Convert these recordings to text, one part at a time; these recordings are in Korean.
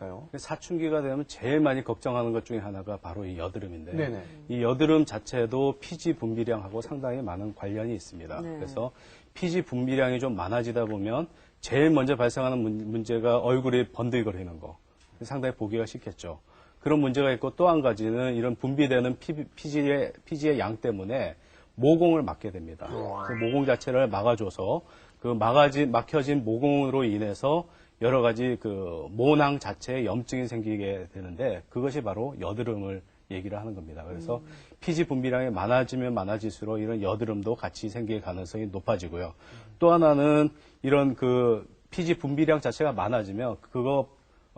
있을까요? 사춘기가 되면 제일 많이 걱정하는 것 중에 하나가 바로 이 여드름인데 네네. 이 여드름 자체도 피지 분비량하고 상당히 많은 관련이 있습니다. 네. 그래서 피지 분비량이 좀 많아지다 보면 제일 먼저 발생하는 문제가 얼굴이 번들거리는 거. 상당히 보기가 싫겠죠. 그런 문제가 있고 또 한 가지는 이런 분비되는 피지의 양 때문에 모공을 막게 됩니다. 그래서 모공 자체를 막아줘서 그 막혀진 모공으로 인해서 여러 가지 그 모낭 자체에 염증이 생기게 되는데 그것이 바로 여드름을 얘기를 하는 겁니다. 그래서 피지 분비량이 많아지면 많아질수록 이런 여드름도 같이 생길 가능성이 높아지고요. 또 하나는 이런 그 피지 분비량 자체가 많아지면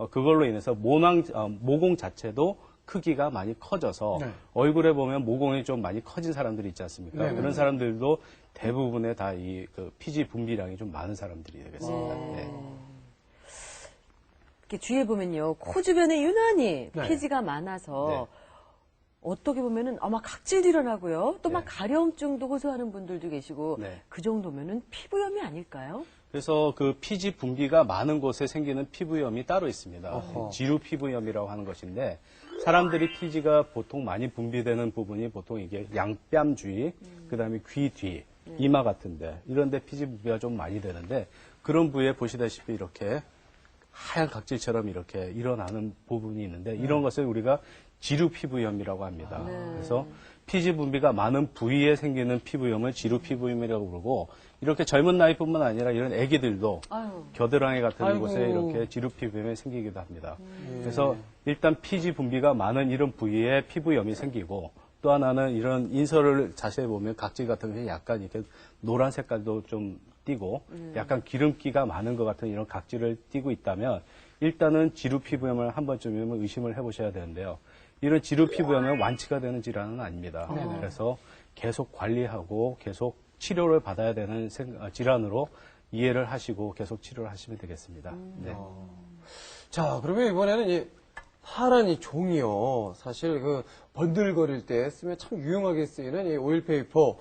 그걸로 인해서 모공 자체도 크기가 많이 커져서 네. 얼굴에 보면 모공이 좀 많이 커진 사람들이 있지 않습니까? 네, 그런 사람들도 대부분의 다 이 그 피지 분비량이 좀 많은 사람들이 되겠습니다. 네. 이렇게 주위에 보면요, 코 주변에 유난히 네. 피지가 많아서 네. 어떻게 보면은 아마 각질도 일어나고요, 또 막 네. 가려움증도 호소하는 분들도 계시고 네. 그 정도면은 피부염이 아닐까요? 그래서 그 피지 분비가 많은 곳에 생기는 피부염이 따로 있습니다. 어허. 지루 피부염이라고 하는 것인데 사람들이 피지가 보통 많이 분비되는 부분이 보통 이게 양뺨 주위, 그다음에 귀 뒤, 이마 같은데 이런 데 피지 분비가 좀 많이 되는데 그런 부위에 보시다시피 이렇게 하얀 각질처럼 이렇게 일어나는 부분이 있는데 이런 것을 우리가 지루 피부염이라고 합니다. 그래서 피지 분비가 많은 부위에 생기는 피부염을 지루 피부염이라고 부르고 이렇게 젊은 나이뿐만 아니라 이런 아기들도 겨드랑이 같은 아이고. 곳에 이렇게 지루 피부염이 생기기도 합니다. 그래서 일단 피지 분비가 많은 이런 부위에 피부염이 생기고 또 하나는 이런 인설을 자세히 보면 각질 같은 게 약간 이렇게 노란 색깔도 좀 띄고 약간 기름기가 많은 것 같은 이런 각질을 띄고 있다면 일단은 지루 피부염을 한 번쯤이면 의심을 해보셔야 되는데요. 이런 지루 피부염은 완치가 되는 질환은 아닙니다. 그래서 계속 관리하고 계속 치료를 받아야 되는 질환으로 이해를 하시고 계속 치료를 하시면 되겠습니다. 네. 자, 그러면 이번에는 이 파란 이 종이요. 사실 그 번들거릴 때 쓰면 참 유용하게 쓰이는 이 오일페이퍼.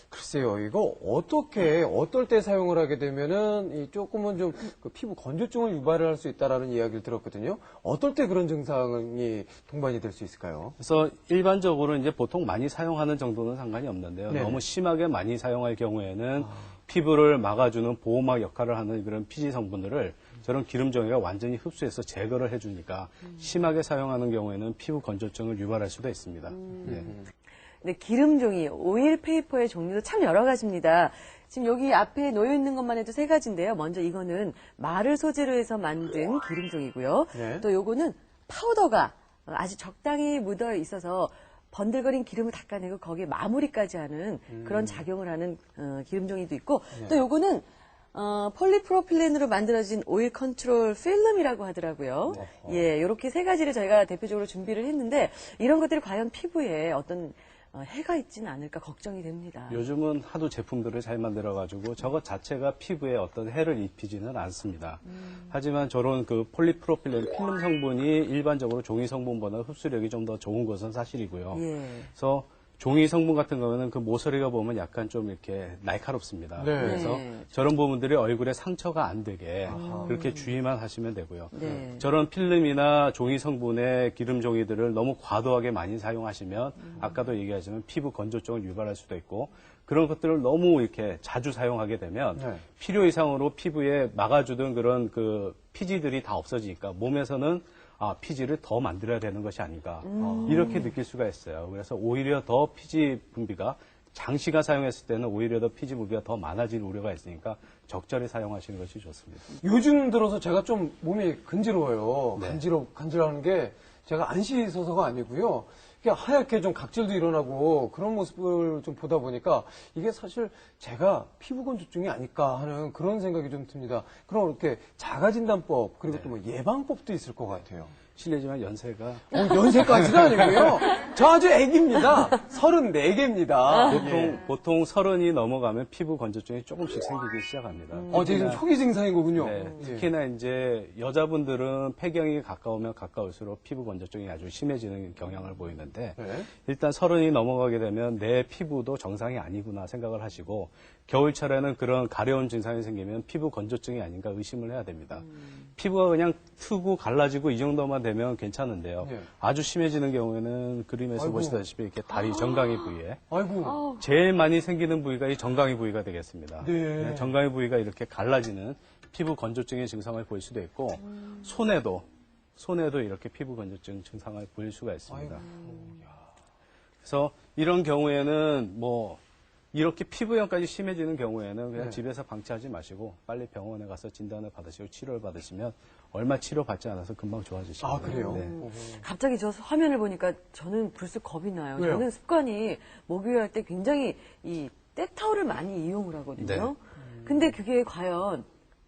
글쎄요, 이거 어떨 때 사용을 하게 되면은 이 조금은 좀 그 피부 건조증을 유발을 할 수 있다라는 이야기를 들었거든요. 어떨 때 그런 증상이 동반이 될 수 있을까요? 그래서 일반적으로 이제 보통 많이 사용하는 정도는 상관이 없는데요. 네네. 너무 심하게 많이 사용할 경우에는 피부를 막아주는 보호막 역할을 하는 그런 피지 성분들을 저런 기름종이가 완전히 흡수해서 제거를 해주니까 심하게 사용하는 경우에는 피부 건조증을 유발할 수도 있습니다. 네. 근데 기름종이, 오일 페이퍼의 종류도 참 여러 가지입니다. 지금 여기 앞에 놓여 있는 것만 해도 세 가지인데요. 먼저 이거는 말을 소재로 해서 만든 기름종이고요. 네. 또 요거는 파우더가 아주 적당히 묻어 있어서 번들거린 기름을 닦아내고 거기에 마무리까지 하는 그런 작용을 하는 기름종이도 있고 또 요거는 폴리프로필렌으로 만들어진 오일 컨트롤 필름이라고 하더라고요. 예, 이렇게 세 가지를 저희가 대표적으로 준비를 했는데 이런 것들이 과연 피부에 어떤 해가 있지는 않을까 걱정이 됩니다. 요즘은 하도 제품들을 잘 만들어가지고 저것 자체가 피부에 어떤 해를 입히지는 않습니다. 하지만 저런 그 폴리프로필렌 필름 성분이 일반적으로 종이 성분보다 흡수력이 좀 더 좋은 것은 사실이고요. 예. 그래서 종이 성분 같은 경우는 그 모서리가 보면 약간 좀 이렇게 날카롭습니다. 네. 그래서 네. 저런 부분들이 얼굴에 상처가 안 되게 그렇게 주의만 하시면 되고요. 네. 저런 필름이나 종이 성분의 기름 종이들을 너무 과도하게 많이 사용하시면 아까도 얘기하지만 피부 건조증을 유발할 수도 있고 그런 것들을 너무 이렇게 자주 사용하게 되면 네. 필요 이상으로 피부에 막아주던 그런 그 피지들이 다 없어지니까 몸에서는 피지를 더 만들어야 되는 것이 아닌가 이렇게 느낄 수가 있어요. 그래서 오히려 더 피지 분비가 장시간 사용했을 때는 오히려 더 피지 분비가 더 많아질 우려가 있으니까 적절히 사용하시는 것이 좋습니다. 요즘 들어서 제가 좀 몸이 간지러워요. 네. 간지러운 게 제가 안 씻어서가 아니고요. 이게 하얗게 좀 각질도 일어나고 그런 모습을 좀 보다 보니까 이게 사실 제가 피부 건조증이 아닐까 하는 그런 생각이 좀 듭니다. 그럼 이렇게 자가진단법 그리고 또 뭐 예방법도 있을 것 같아요. 실례지만 연세가 연세까지는 아니고요. 저 아주 애기입니다. 34개입니다. 보통 30이 넘어가면 피부 건조증이 조금씩 생기기 시작합니다. 지금 초기 증상인 거군요. 네, 예. 특히나 이제 여자분들은 폐경이 가까우면 가까울수록 피부 건조증이 아주 심해지는 경향을 보이는데 되는데 네. 일단 30이 넘어가게 되면 내 피부도 정상이 아니구나 생각을 하시고 겨울철에는 그런 가려운 증상이 생기면 피부 건조증이 아닌가 의심을 해야 됩니다. 피부가 그냥 트고 갈라지고 이 정도만 되면 괜찮은데요. 네. 아주 심해지는 경우에는 그림에서 아이고. 보시다시피 이렇게 다리 정강이 부위에 아이고. 제일 많이 생기는 부위가 이 정강이 부위가 되겠습니다. 네. 정강이 부위가 이렇게 갈라지는 피부 건조증의 증상을 보일 수도 있고 손에도 이렇게 피부 건조증 증상을 보일 수가 있습니다. 그래서 이런 경우에는 뭐 이렇게 피부염까지 심해지는 경우에는 그냥 네. 집에서 방치하지 마시고 빨리 병원에 가서 진단을 받으시고 치료를 받으시면 얼마 치료받지 않아서 금방 좋아지십니다. 아, 그래요? 네. 갑자기 저 화면을 보니까 저는 불쑥 겁이 나요. 왜요? 저는 습관이 목욕할 때 굉장히 이 때타올을 많이 이용을 하거든요. 네. 근데 그게 과연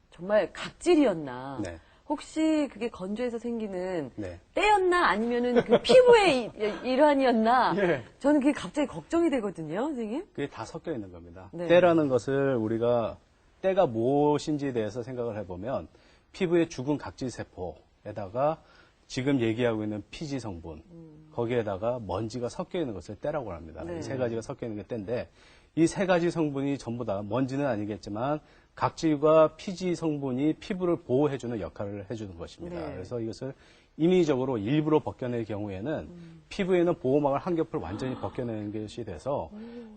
정말 각질이었나? 네. 혹시 그게 건조해서 생기는 네. 때였나? 아니면은 그 피부의 일환이었나? 예. 저는 그게 갑자기 걱정이 되거든요, 선생님. 그게 다 섞여 있는 겁니다. 네. 때라는 것을 우리가 때가 무엇인지에 대해서 생각을 해보면 피부의 죽은 각질 세포에다가 지금 얘기하고 있는 피지 성분 거기에다가 먼지가 섞여 있는 것을 때라고 합니다. 네. 이 세 가지가 섞여 있는 게 때인데 이 세 가지 성분이 전부 다 먼지는 아니겠지만 각질과 피지 성분이 피부를 보호해주는 역할을 해주는 것입니다. 네. 그래서 이것을 인위적으로 일부러 벗겨낼 경우에는 피부에 있는 보호막을 한 겹을 완전히 벗겨내는 것이 돼서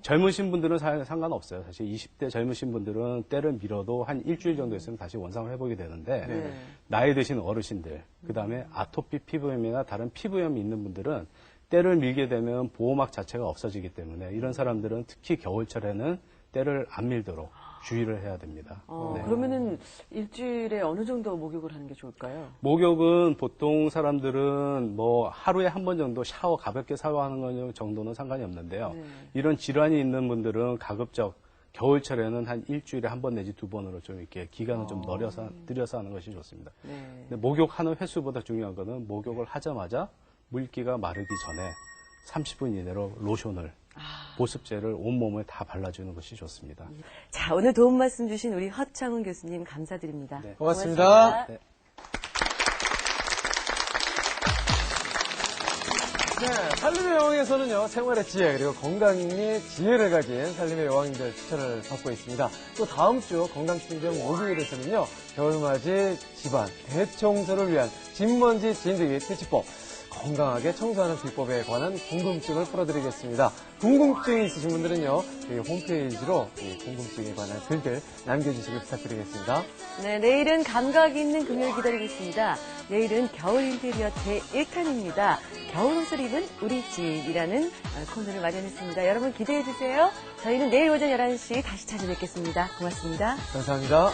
젊으신 분들은 상관없어요. 사실 20대 젊으신 분들은 때를 밀어도 한 일주일 정도 있으면 다시 원상을 회복이 되는데 네. 나이 드신 어르신들, 그다음에 아토피 피부염이나 다른 피부염이 있는 분들은 때를 밀게 되면 보호막 자체가 없어지기 때문에 이런 사람들은 특히 겨울철에는 때를 안 밀도록 주의를 해야 됩니다. 네. 그러면은 일주일에 어느 정도 목욕을 하는 게 좋을까요? 목욕은 보통 사람들은 뭐 하루에 한 번 정도 가볍게 샤워하는 것 정도는 상관이 없는데요. 네. 이런 질환이 있는 분들은 가급적 겨울철에는 한 일주일에 한 번 내지 두 번으로 좀 이렇게 기간을 좀 늘려서 하는 것이 좋습니다. 네. 근데 목욕하는 횟수보다 중요한 거는 목욕을 하자마자 물기가 마르기 전에 30분 이내로 로션을 보습제를 온몸에 다 발라주는 것이 좋습니다. 자, 오늘 도움 말씀 주신 우리 허창훈 교수님 감사드립니다. 네. 고맙습니다. 네. 네, 살림의 여왕에서는요, 생활의 지혜, 그리고 건강의 지혜를 가진 살림의 여왕님들 추천을 받고 있습니다. 또 다음 주 건강친정 목요일에서는요, 겨울맞이 집안 대청소를 위한 집먼지 진드기 퇴치법, 건강하게 청소하는 비법에 관한 궁금증을 풀어드리겠습니다. 궁금증이 있으신 분들은요, 저희 홈페이지로 이 궁금증에 관한 글들 남겨주시길 부탁드리겠습니다. 네, 내일은 감각 있는 금요일 기다리고 있습니다. 내일은 겨울 인테리어 제1탄입니다. 겨울 옷을 입은 우리 집이라는 코너를 마련했습니다. 여러분 기대해 주세요. 저희는 내일 오전 11시 다시 찾아뵙겠습니다. 고맙습니다. 감사합니다.